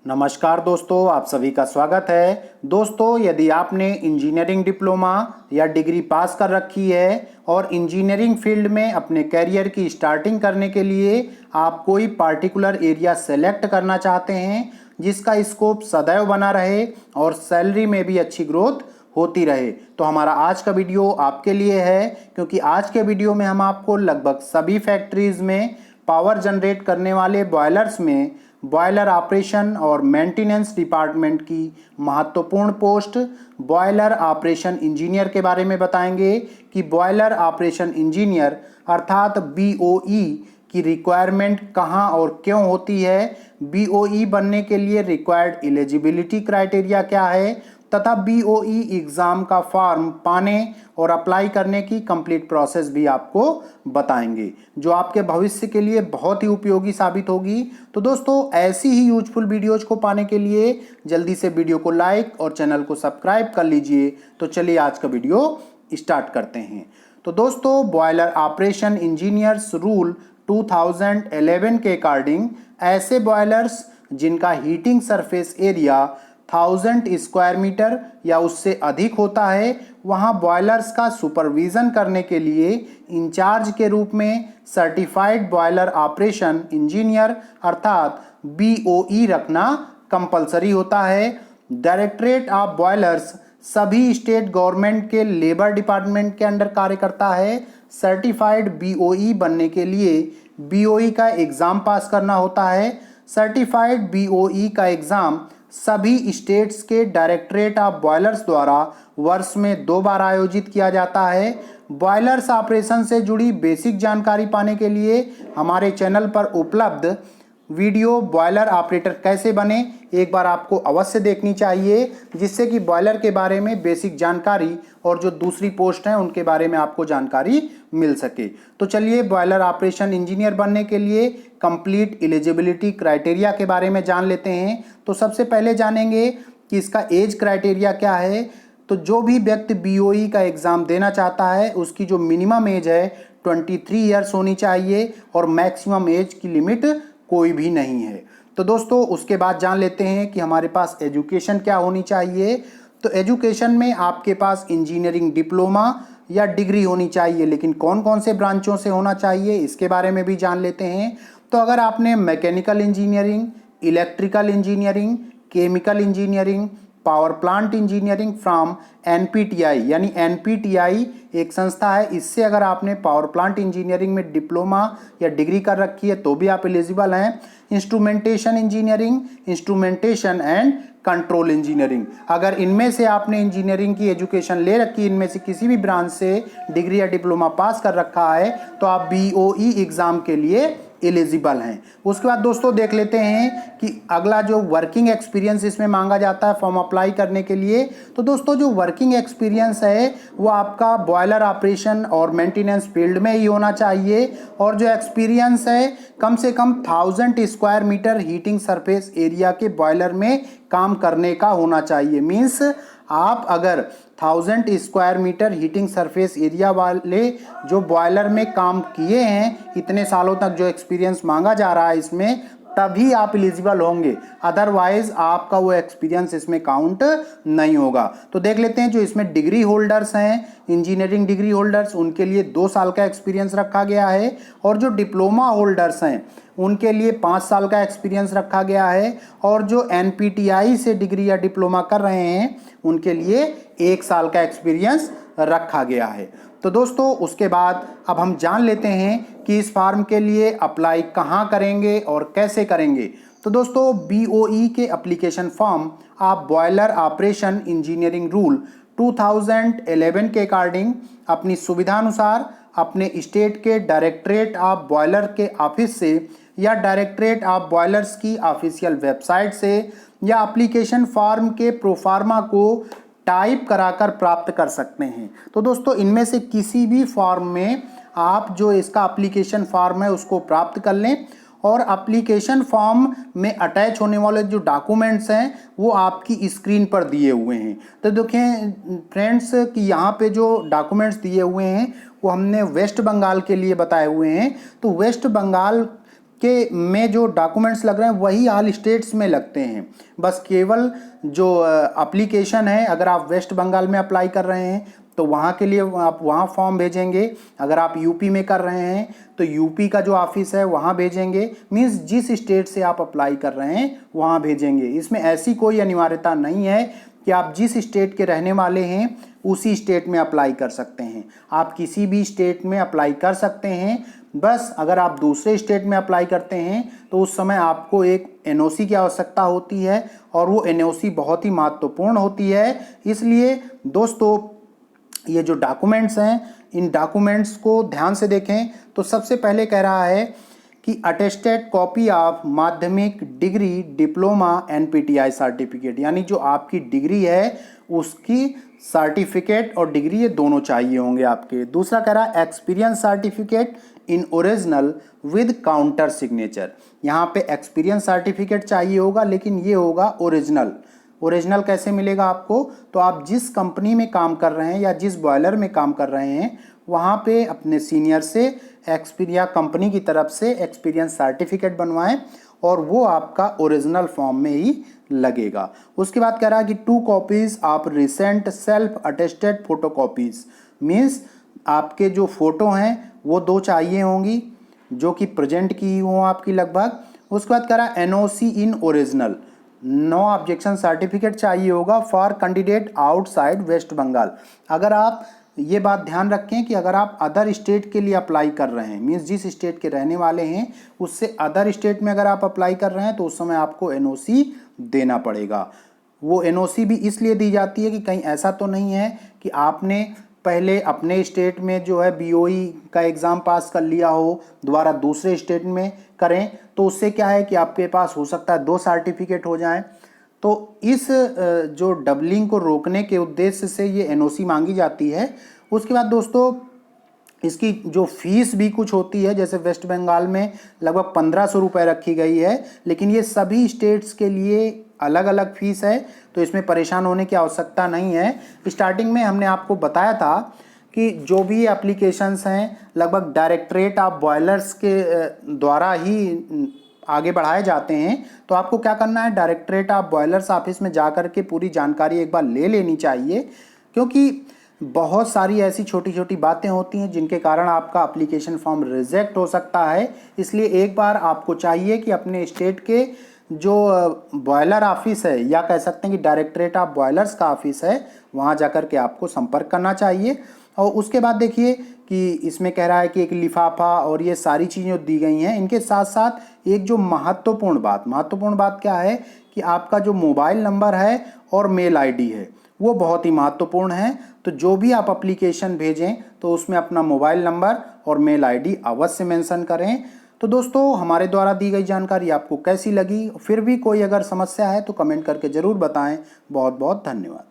नमस्कार दोस्तों, आप सभी का स्वागत है। दोस्तों, यदि आपने इंजीनियरिंग डिप्लोमा या डिग्री पास कर रखी है और इंजीनियरिंग फील्ड में अपने करियर की स्टार्टिंग करने के लिए आप कोई पार्टिकुलर एरिया सेलेक्ट करना चाहते हैं जिसका स्कोप सदैव बना रहे और सैलरी में भी अच्छी ग्रोथ होती रहे, तो हमारा आज का वीडियो आपके लिए है। क्योंकि आज के वीडियो में हम आपको लगभग सभी फैक्ट्रीज में पावर जनरेट करने वाले बॉयलर्स में बॉयलर ऑपरेशन और मेंटेनेंस डिपार्टमेंट की महत्वपूर्ण पोस्ट बॉयलर ऑपरेशन इंजीनियर के बारे में बताएंगे कि बॉयलर ऑपरेशन इंजीनियर अर्थात बीओई की रिक्वायरमेंट कहां और क्यों होती है, बीओई बनने के लिए रिक्वायर्ड एलिजिबिलिटी क्राइटेरिया क्या है तथा बीओई एग्जाम का फॉर्म पाने और अप्लाई करने की कंप्लीट प्रोसेस भी आपको बताएंगे, जो आपके भविष्य के लिए बहुत ही उपयोगी साबित होगी। तो दोस्तों, ऐसी ही यूजफुल वीडियोज को पाने के लिए जल्दी से वीडियो को लाइक और चैनल को सब्सक्राइब कर लीजिए। तो चलिए आज का वीडियो स्टार्ट करते हैं। तो दोस्तों, बॉयलर ऑपरेशन इंजीनियर्स रूल 2011 के अकॉर्डिंग ऐसे बॉयलर्स जिनका heating surface area 1000 square metre या उससे अधिक होता है, वहां बॉयलर्स का सुपरविजन करने के लिए इंचार्ज के रूप में सर्टिफाइड बॉयलर ऑपरेशन इंजीनियर अर्थात बीओई रखना कंपलसरी होता है। डायरेक्टरेट ऑफ बॉयलर्स सभी स्टेट गवर्नमेंट के लेबर डिपार्टमेंट के अंडर कार्य करता है। सर्टिफाइड बीओई बनने के लिए बीओई का एग्जाम पास करना होता है। सर्टिफाइड बीओई का एग्जाम सभी स्टेट्स के डायरेक्टरेट ऑफ बॉयलर्स द्वारा वर्ष में 2 बार आयोजित किया जाता है। बॉयलर्स ऑपरेशन से जुड़ी बेसिक जानकारी पाने के लिए हमारे चैनल पर उपलब्ध वीडियो बॉयलर ऑपरेटर कैसे बने एक बार आपको अवश्य देखनी चाहिए, जिससे कि बॉयलर के बारे में बेसिक जानकारी और जो दूसरी पोस्ट हैं उनके बारे में आपको जानकारी मिल सके। तो चलिए बॉयलर ऑपरेशन इंजीनियर बनने के लिए कंप्लीट एलिजिबिलिटी क्राइटेरिया के बारे में जान लेते हैं। तो सबसे पहले जानेंगे कि इसका एज क्राइटेरिया क्या है। तो जो भी व्यक्ति बीओई का एग्ज़ाम देना चाहता है उसकी जो मिनिमम एज है 23 ईयर्स होनी चाहिए और मैक्सिमम एज की लिमिट कोई भी नहीं है। तो दोस्तों, उसके बाद जान लेते हैं कि हमारे पास एजुकेशन क्या होनी चाहिए। तो एजुकेशन में आपके पास इंजीनियरिंग डिप्लोमा या डिग्री होनी चाहिए, लेकिन कौन कौन से ब्रांचों से होना चाहिए इसके बारे में भी जान लेते हैं। तो अगर आपने mechanical engineering, electrical engineering, chemical engineering, power plant engineering from NPTI, यानी एनपीटीआई एक संस्था है, इससे अगर आपने पावर प्लांट इंजीनियरिंग में डिप्लोमा या डिग्री कर रखी है तो भी आप एलिजिबल हैं। Instrumentation engineering, instrumentation and control engineering, अगर इनमें से आपने इंजीनियरिंग की एजुकेशन ले रखी, इनमें से किसी भी ब्रांच से डिग्री या डिप्लोमा पास कर रखा है तो आप बीओई एग्जाम के लिए एलिजिबल हैं। उसके बाद दोस्तों देख लेते हैं कि अगला जो वर्किंग एक्सपीरियंस इसमें मांगा जाता है फॉर्म अप्लाई करने के लिए। तो दोस्तों, जो वर्किंग एक्सपीरियंस है वो आपका बॉयलर ऑपरेशन और मेंटेनेंस फील्ड में ही होना चाहिए, और जो एक्सपीरियंस है कम से कम 1000 square metre heating surface area के बॉयलर में काम करने का होना चाहिए। मीन्स आप अगर 1000 square metre heating surface area वाले जो बॉयलर में काम किए हैं, इतने सालों तक जो एक्सपीरियंस मांगा जा रहा है इसमें, तभी आप एलिजिबल होंगे, अदरवाइज आपका वो एक्सपीरियंस इसमें काउंट नहीं होगा। तो देख लेते हैं जो इसमें डिग्री होल्डर्स हैं, इंजीनियरिंग डिग्री होल्डर्स, उनके लिए 2 साल का एक्सपीरियंस रखा गया है, और जो डिप्लोमा होल्डर्स हैं उनके लिए 5 साल का एक्सपीरियंस रखा गया है, और जो एनपीटीआई से डिग्री या डिप्लोमा कर रहे हैं उनके लिए 1 साल का एक्सपीरियंस रखा गया है। तो दोस्तों, उसके बाद अब हम जान लेते हैं कि इस फॉर्म के लिए अप्लाई कहाँ करेंगे और कैसे करेंगे। तो दोस्तों, बीओई के एप्लीकेशन फॉर्म आप बॉयलर ऑपरेशन इंजीनियरिंग रूल 2011 के अकॉर्डिंग अपनी सुविधानुसार अपने स्टेट के डायरेक्टरेट ऑफ बॉयलर के ऑफिस से या डायरेक्टरेट ऑफ बॉयलर्स की ऑफिशियल वेबसाइट से या एप्लीकेशन फॉर्म के प्रोफार्मा को टाइप कराकर प्राप्त कर सकते हैं। तो दोस्तों, इनमें से किसी भी फॉर्म में आप जो इसका एप्लीकेशन फॉर्म है उसको प्राप्त कर लें, और एप्लीकेशन फॉर्म में अटैच होने वाले जो डॉक्यूमेंट्स हैं वो आपकी स्क्रीन पर दिए हुए हैं। तो देखें फ्रेंड्स कि यहाँ पे जो डॉक्यूमेंट्स दिए हुए हैं वो हमने वेस्ट बंगाल के लिए बताए हुए हैं। तो वेस्ट बंगाल के में जो डॉक्यूमेंट्स लग रहे हैं वही ऑल स्टेट्स में लगते हैं। बस केवल जो एप्लीकेशन है, अगर आप वेस्ट बंगाल में अप्लाई कर रहे हैं तो वहाँ के लिए आप वहाँ फॉर्म भेजेंगे, अगर आप यूपी में कर रहे हैं तो यूपी का जो ऑफिस है वहाँ भेजेंगे। मीन्स जिस स्टेट से आप अप्लाई कर रहे हैं वहाँ भेजेंगे। इसमें ऐसी कोई अनिवार्यता नहीं है कि आप जिस स्टेट के रहने वाले हैं उसी स्टेट में अप्लाई कर सकते हैं। आप किसी भी स्टेट में अप्लाई कर सकते हैं। बस अगर आप दूसरे स्टेट में अप्लाई करते हैं तो उस समय आपको एक एनओसी की आवश्यकता होती है और वो एनओसी बहुत ही महत्वपूर्ण होती है। इसलिए दोस्तों ये जो डॉक्यूमेंट्स हैं, इन डॉक्यूमेंट्स को ध्यान से देखें। तो सबसे पहले कह रहा है कि अटेस्टेड कॉपी ऑफ माध्यमिक डिग्री डिप्लोमा एनपीटीआई सर्टिफिकेट, यानी जो आपकी डिग्री है उसकी सर्टिफिकेट और डिग्री ये दोनों चाहिए होंगे आपके। दूसरा कह रहा है experience certificate in original with counter signature. यहाँ पे एक्सपीरियंस सर्टिफिकेट चाहिए होगा, लेकिन ये होगा ओरिजिनल। ओरिजिनल कैसे मिलेगा आपको? तो आप जिस कंपनी में काम कर रहे हैं या जिस बॉयलर में काम कर रहे हैं वहाँ पे अपने सीनियर से एक्सपीरियंस कंपनी की तरफ से एक्सपीरियंस सर्टिफिकेट बनवाएं और वो आपका ओरिजिनल फॉर्म में ही लगेगा। उसके बाद कह रहा है कि 2 copies of recent self attested photo copies, means आपके जो फोटो हैं वो 2 चाहिए होंगी जो कि प्रेजेंट की हो आपकी लगभग। उसके बाद कह रहा है NOC in original, no objection certificate चाहिए होगा for candidate outside West Bengal. अगर आप ये बात ध्यान रखें कि अगर आप अदर स्टेट के लिए अप्लाई कर रहे हैं, मीन्स जिस स्टेट के रहने वाले हैं उससे अदर स्टेट में अगर आप अप्लाई कर रहे हैं तो उस समय आपको एनओसी देना पड़ेगा। वो एनओसी भी इसलिए दी जाती है कि कहीं ऐसा तो नहीं है कि आपने पहले अपने स्टेट में जो है बीओई का एग्ज़ाम पास कर लिया हो, दोबारा दूसरे स्टेट में करें तो उससे क्या है कि आपके पास हो सकता है 2 सर्टिफिकेट हो जाएं। तो इस जो डबलिंग को रोकने के उद्देश्य से ये एनओसी मांगी जाती है। उसके बाद दोस्तों इसकी जो फीस भी कुछ होती है, जैसे वेस्ट बंगाल में लगभग 1500 रुपये रखी गई है, लेकिन ये सभी स्टेट्स के लिए अलग अलग फीस है, तो इसमें परेशान होने की आवश्यकता नहीं है। स्टार्टिंग में हमने आपको बताया था कि जो भी एप्लीकेशंस हैं लगभग डायरेक्टरेट ऑफ बॉयलर्स के द्वारा ही आगे बढ़ाए जाते हैं। तो आपको क्या करना है, डायरेक्टरेट ऑफ बॉयलर्स ऑफिस में जाकर के पूरी जानकारी एक बार ले लेनी चाहिए, क्योंकि बहुत सारी ऐसी छोटी छोटी बातें होती हैं जिनके कारण आपका एप्लीकेशन फॉर्म रिजेक्ट हो सकता है। इसलिए एक बार आपको चाहिए कि अपने स्टेट के जो बॉयलर ऑफिस है या कह सकते हैं कि डायरेक्टरेट ऑफ बॉयलर्स का ऑफिस है वहाँ जाकर के आपको संपर्क करना चाहिए। और उसके बाद देखिए कि इसमें कह रहा है कि एक लिफाफा और ये सारी चीज़ें दी गई हैं। इनके साथ साथ एक जो महत्वपूर्ण बात क्या है कि आपका जो मोबाइल नंबर है और मेल आईडी है वो बहुत ही महत्वपूर्ण है। तो जो भी आप एप्लीकेशन भेजें तो उसमें अपना मोबाइल नंबर और मेल आईडी अवश्य मेंशन करें। तो दोस्तों हमारे द्वारा दी गई जानकारी आपको कैसी लगी? फिर भी कोई अगर समस्या है तो कमेंट करके ज़रूर बताएं। बहुत बहुत धन्यवाद।